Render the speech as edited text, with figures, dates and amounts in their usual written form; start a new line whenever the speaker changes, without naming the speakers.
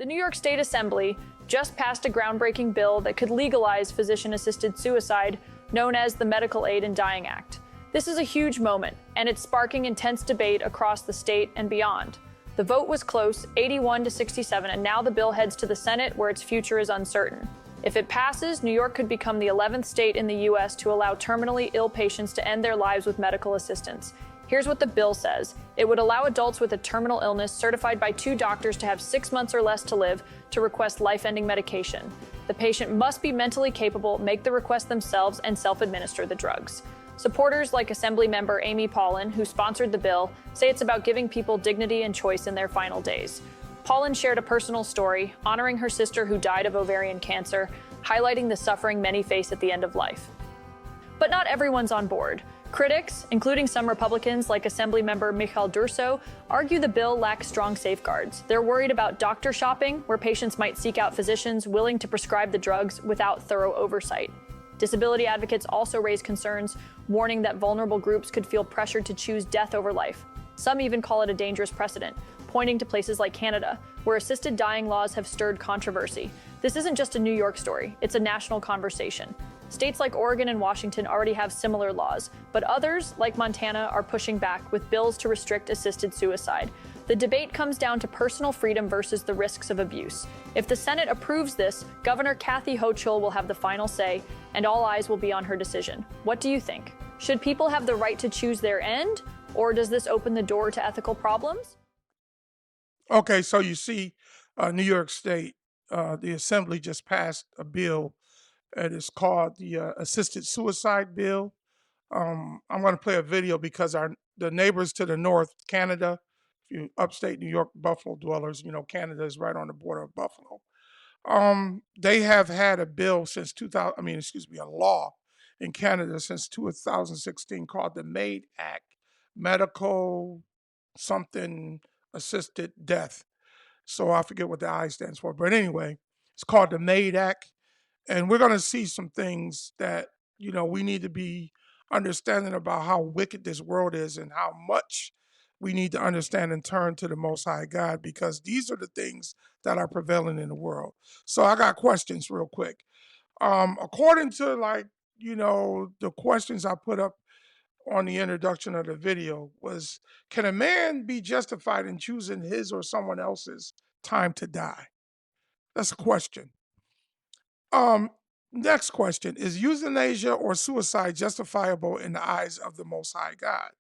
The New York State Assembly just passed a groundbreaking bill that could legalize physician-assisted suicide, known as the Medical Aid in Dying Act. This is a huge moment, and it's sparking intense debate across the state and beyond. The vote was close, 81 to 67, and now the bill heads to the Senate, where its future is uncertain. If it passes, New York could become the 11th state in the U.S. to allow terminally ill patients to end their lives with medical assistance. Here's what the bill says. It would allow adults with a terminal illness certified by 2 doctors to have 6 months or less to live to request life-ending medication. The patient must be mentally capable, make the request themselves, and self-administer the drugs. Supporters like Assemblymember Amy Paulin, who sponsored the bill, say it's about giving people dignity and choice in their final days. Paulin shared a personal story, honoring her sister who died of ovarian cancer, highlighting the suffering many face at the end of life. But not everyone's on board. Critics, including some Republicans like Assemblymember Michal Durso, argue the bill lacks strong safeguards. They're worried about doctor shopping, where patients might seek out physicians willing to prescribe the drugs without thorough oversight. Disability advocates also raise concerns, warning that vulnerable groups could feel pressured to choose death over life. Some even call it a dangerous precedent, pointing to places like Canada, where assisted dying laws have stirred controversy. This isn't just a New York story, it's a national conversation. States like Oregon and Washington already have similar laws, but others, like Montana, are pushing back with bills to restrict assisted suicide. The debate comes down to personal freedom versus the risks of abuse. If the Senate approves this, Governor Kathy Hochul will have the final say, and all eyes will be on her decision. What do you think? Should people have the right to choose their end, or does this open the door to ethical problems?
Okay, so you see, New York State, the Assembly just passed a bill. It is called the Assisted Suicide Bill. I'm going to play a video because the neighbors to the north, Canada, if you upstate New York, Buffalo dwellers, you know Canada is right on the border of Buffalo. They have had a bill since 2000. A law in Canada since 2016 called the MAID Act, Medical something assisted death. So I forget what the I stands for, but anyway, it's called the MAID Act, and we're going to see some things that we need to be understanding about how wicked this world is and how much we need to understand and turn to the Most High God, because these are the things that are prevailing in the world. So I got questions real quick. According to the questions I put up on the introduction of the video was, can a man be justified in choosing his or someone else's time to die? That's a question. Um, Next question, is euthanasia or suicide justifiable in the eyes of the Most High God?